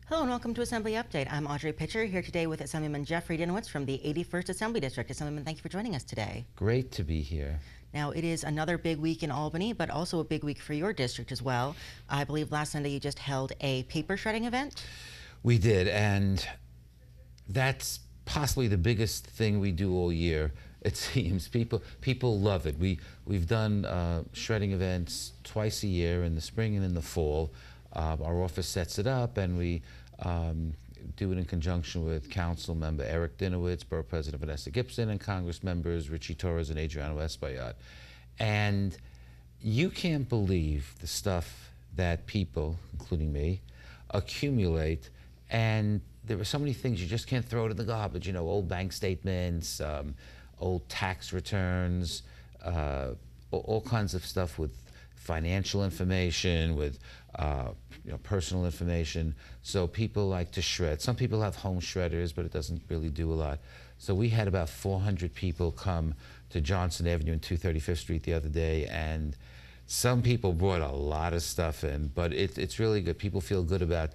Hello and welcome to Assembly Update. I'm Audrey Pitcher here today with Assemblyman Jeffrey Dinowitz from the 81st Assembly District. Assemblyman, thank you for joining us today. Great to be here. Now, it is another big week in Albany, but also a big week for your district as well. I believe last Sunday you just held a paper shredding event. We did, and that's possibly the biggest thing we do all year. It seems people love it. We've done shredding events twice a year, in the spring and in the fall. Our office sets it up, and we do it in conjunction with Council Member Eric Dinowitz, Borough President Vanessa Gibson, and Congress members Richie Torres and Adriano Espaillat. And you can't believe the stuff that people, including me, accumulate. And there are so many things you just can't throw to the garbage. You know, old bank statements, old tax returns, all kinds of stuff with financial information, with personal information. So people like to shred. Some people have home shredders, but it doesn't really do a lot. So we had about 400 people come to Johnson Avenue and 235th Street the other day, and some people brought a lot of stuff in, but it's really good. People feel good about,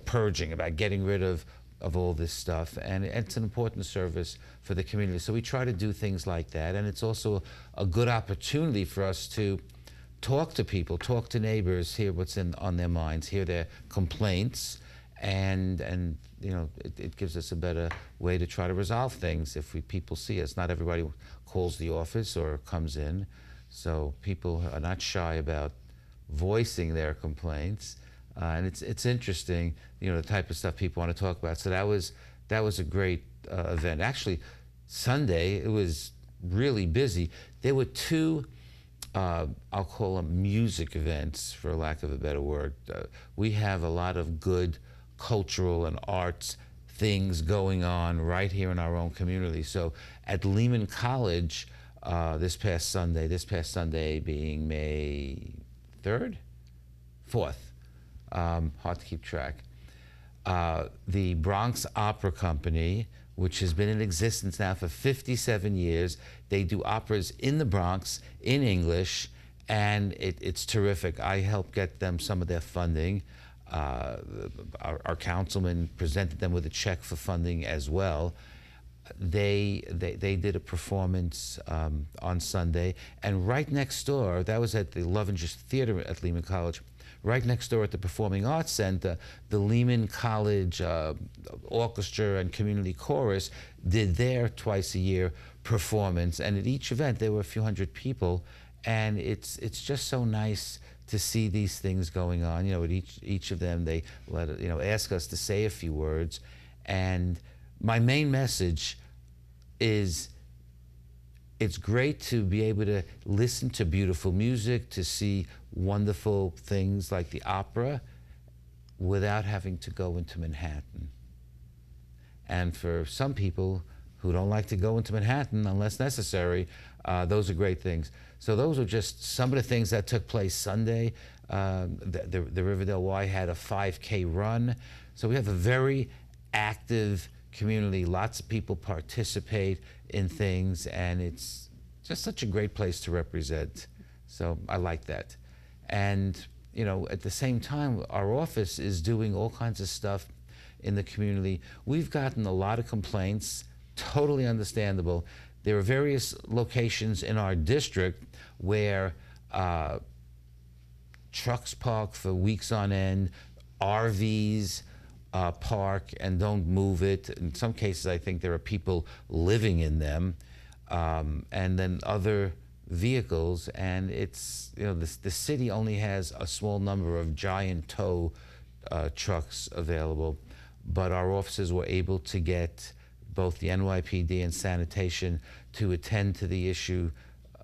purging, about getting rid of all this stuff, and it's an important service for the community. So we try to do things like that, and it's also a good opportunity for us to talk to people, talk to neighbors, hear what's on their minds, hear their complaints, and it gives us a better way to try to resolve things if people see us. Not everybody calls the office or comes in, so people are not shy about voicing their complaints, and it's interesting, the type of stuff people want to talk about. So that was a great event. Actually, Sunday it was really busy. There were two I'll call them music events, for lack of a better word. We have a lot of good cultural and arts things going on right here in our own community. So at Lehman College this past Sunday being May 3rd? 4th, hard to keep track. The Bronx Opera Company, which has been in existence now for 57 years. They do operas in the Bronx, in English, and it's terrific. I helped get them some of their funding. Our councilman presented them with a check for funding as well. They did a performance on Sunday, and right next door, that was at the Love and Just Theater at Lehman College. Right next door at the Performing Arts Center, the Lehman College Orchestra and Community Chorus did their twice-a-year performance, and at each event there were a few hundred people, and it's just so nice to see these things going on. At each of them they ask us to say a few words, and my main message is, it's great to be able to listen to beautiful music, to see wonderful things like the opera without having to go into Manhattan. And for some people who don't like to go into Manhattan unless necessary, those are great things. So those are just some of the things that took place Sunday. The Riverdale Y had a 5K run. So we have a very active community. Lots of people participate in things, and it's just such a great place to represent. So I like that. And at the same time, our office is doing all kinds of stuff in the community. We've gotten a lot of complaints, totally understandable. There are various locations in our district where trucks park for weeks on end, RVs park and don't move it. In some cases, I think there are people living in them, and then other vehicles, and it's, the city only has a small number of giant tow trucks available, but our officers were able to get both the NYPD and sanitation to attend to the issue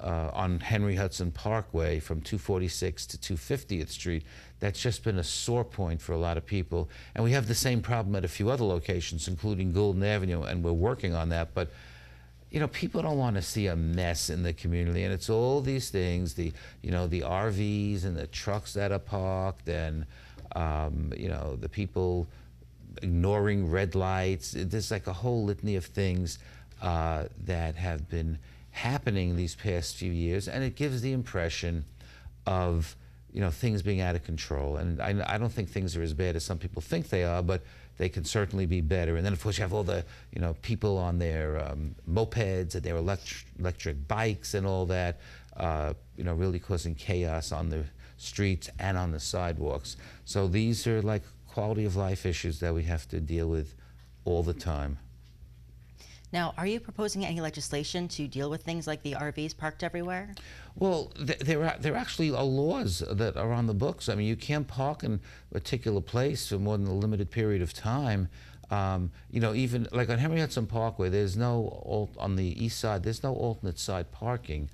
on Henry Hudson Parkway from 246 to 250th Street. That's just been a sore point for a lot of people. And we have the same problem at a few other locations, including Goulden Avenue, and we're working on that. But people don't want to see a mess in the community, and it's all these things, the RVs and the trucks that are parked, and the people ignoring red lights. There's like a whole litany of things that have been happening these past few years, and it gives the impression of things being out of control. And I don't think things are as bad as some people think they are, but they can certainly be better. And then, of course, you have all the, people on their mopeds and their electric bikes and all that, really causing chaos on the streets and on the sidewalks. So these are like quality of life issues that we have to deal with all the time. Now, are you proposing any legislation to deal with things like the RVs parked everywhere? Well, there actually are laws that are on the books. I mean, you can't park in a particular place for more than a limited period of time. Even like on Henry Hudson Parkway, on the east side, there's no alternate side parking,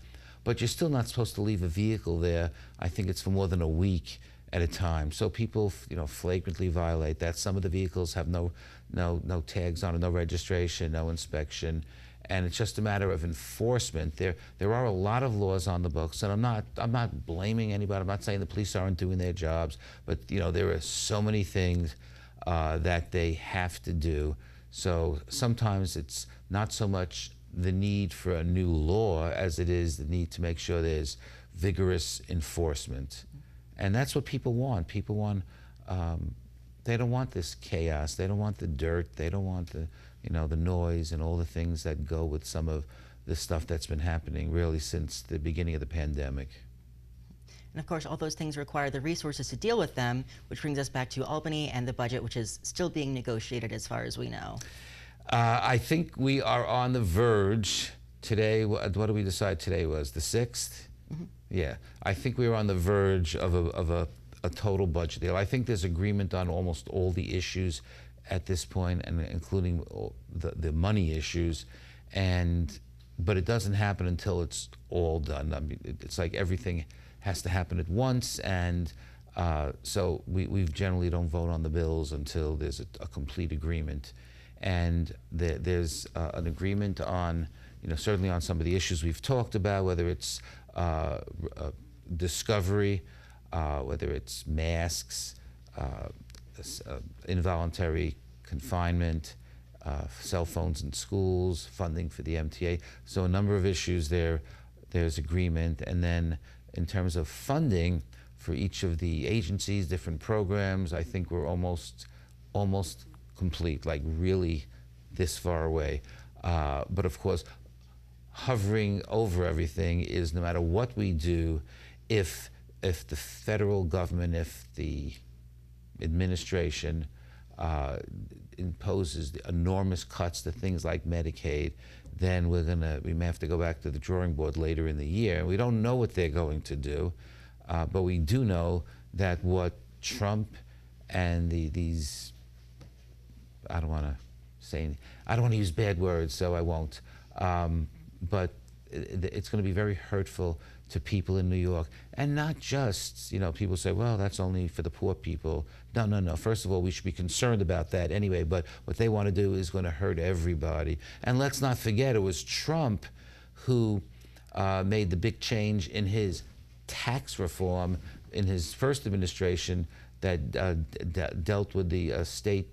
but you're still not supposed to leave a vehicle there. I think it's for more than a week at a time. So people, flagrantly violate that. Some of the vehicles have no tags on it, no registration, no inspection, and it's just a matter of enforcement. There are a lot of laws on the books, and I'm not blaming anybody. I'm not saying the police aren't doing their jobs, but there are so many things that they have to do. So sometimes it's not so much the need for a new law as it is the need to make sure there's vigorous enforcement. And that's what people want. People want, they don't want this chaos. They don't want the dirt. They don't want the noise and all the things that go with some of the stuff that's been happening really since the beginning of the pandemic. And of course, all those things require the resources to deal with them, which brings us back to Albany and the budget, which is still being negotiated as far as we know. I think we are on the verge today. What do we decide today was? The 6th? Mm-hmm. Yeah, I think we were on the verge of a total budget deal. I think there's agreement on almost all the issues at this point, and including the money issues, but it doesn't happen until it's all done. I mean, it's like everything has to happen at once, and so we generally don't vote on the bills until there's a complete agreement. And there's an agreement on, certainly on some of the issues we've talked about, whether it's discovery, whether it's masks, involuntary confinement, cell phones in schools, funding for the MTA. So a number of issues there's agreement. And then in terms of funding for each of the agencies, different programs, I think we're almost complete, like really this far away. But of course, hovering over everything is no matter what we do, if the federal government, if the administration imposes the enormous cuts to things like Medicaid, then we may have to go back to the drawing board later in the year. We don't know what they're going to do, but we do know that what Trump and these, I don't want to use bad words, so I won't. But it's going to be very hurtful to people in New York, and not just, people say, well, that's only for the poor people. No. First of all, we should be concerned about that anyway, but what they want to do is going to hurt everybody. And let's not forget, it was Trump who made the big change in his tax reform in his first administration that dealt with the state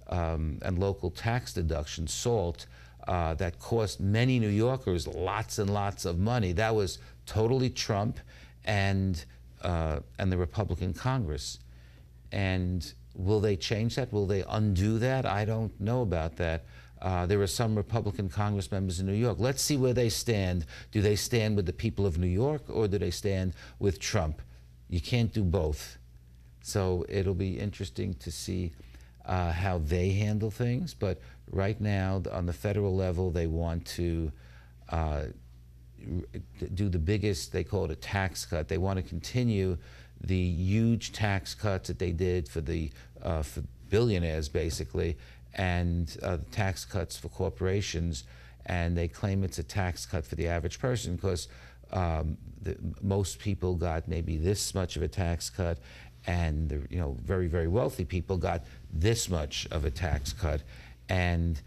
and local tax deduction, SALT, that cost many New Yorkers lots and lots of money. That was totally Trump and the Republican Congress. And will they change that? Will they undo that? I don't know about that. There are some Republican Congress members in New York. Let's see where they stand. Do they stand with the people of New York, or do they stand with Trump? You can't do both. So it'll be interesting to see how they handle things. But right now, on the federal level, they want to do the biggest, they call it a tax cut. They want to continue the huge tax cuts that they did for billionaires, basically, and tax cuts for corporations. And they claim it's a tax cut for the average person because most people got maybe this much of a tax cut, and the very, very wealthy people got this much of a tax cut. And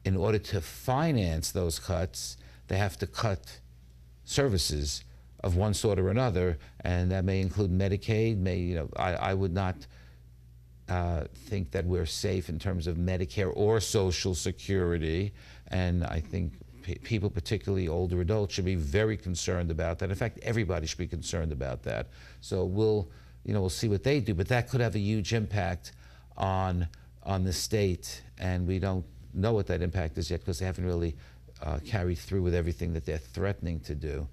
in order to finance those cuts, they have to cut services of one sort or another, and that may include Medicaid. I would not think that we're safe in terms of Medicare or Social Security, and I think people, particularly older adults, should be very concerned about that. In fact, everybody should be concerned about that. So we'll we'll see what they do, but that could have a huge impact on the state, and we don't know what that impact is yet because they haven't really carried through with everything that they're threatening to do.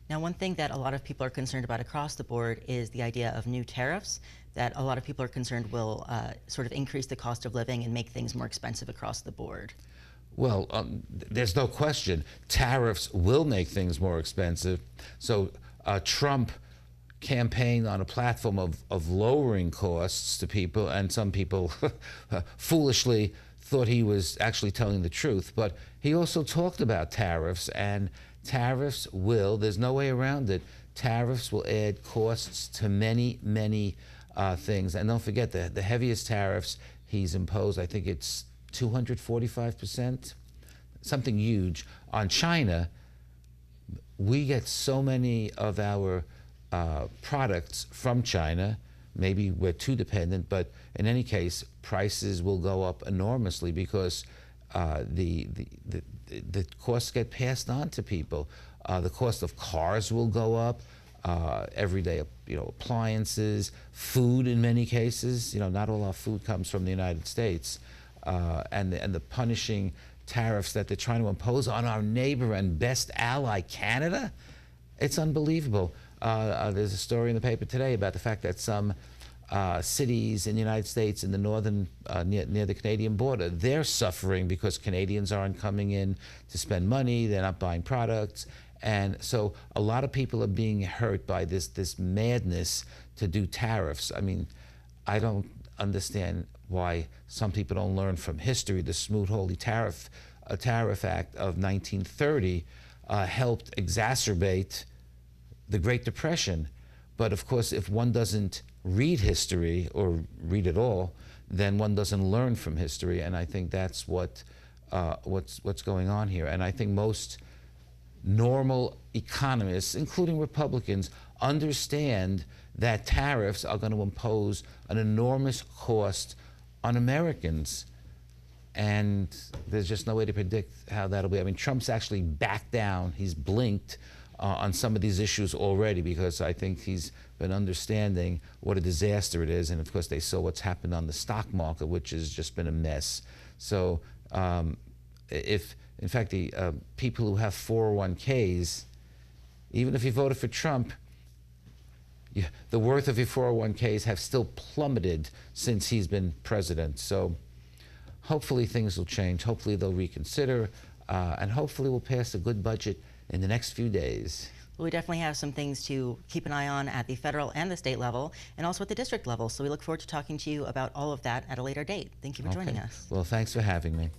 Now, one thing that a lot of people are concerned about across the board is the idea of new tariffs that a lot of people are concerned will sort of increase the cost of living and make things more expensive across the board. Well, there's no question tariffs will make things more expensive. So Trump campaigned on a platform of lowering costs to people, and some people foolishly thought he was actually telling the truth. But he also talked about tariffs, and tariffs will, there's no way around it, tariffs will add costs to many, many things. And don't forget, the heaviest tariffs he's imposed, I think it's 245%, something huge. On China, we get so many of our products from China. Maybe we're too dependent, but in any case, prices will go up enormously because the costs get passed on to people. The cost of cars will go up. Everyday, appliances, food in many cases. Not all our food comes from the United States, and the punishing tariffs that they're trying to impose on our neighbor and best ally, Canada. It's unbelievable. There's a story in the paper today about the fact that some cities in the United States in the northern, near the Canadian border, they're suffering because Canadians aren't coming in to spend money, they're not buying products. And so a lot of people are being hurt by this madness to do tariffs. I mean, I don't understand why some people don't learn from history. The Smoot-Hawley Tariff Act of 1930 helped exacerbate the Great Depression. But of course, if one doesn't read history or read at all, then one doesn't learn from history. And I think that's what's going on here. And I think most normal economists, including Republicans, understand that tariffs are going to impose an enormous cost on Americans. And there's just no way to predict how that'll be. I mean, Trump's actually backed down. He's blinked on some of these issues already because I think he's been understanding what a disaster it is. And of course, they saw what's happened on the stock market, which has just been a mess. So in fact, the people who have 401ks, even if you voted for Trump, the worth of your 401ks have still plummeted since he's been president. So hopefully things will change. Hopefully they'll reconsider, and hopefully we'll pass a good budget in the next few days. Well, we definitely have some things to keep an eye on at the federal and the state level, and also at the district level. So we look forward to talking to you about all of that at a later date. Thank you for joining us. Well, thanks for having me.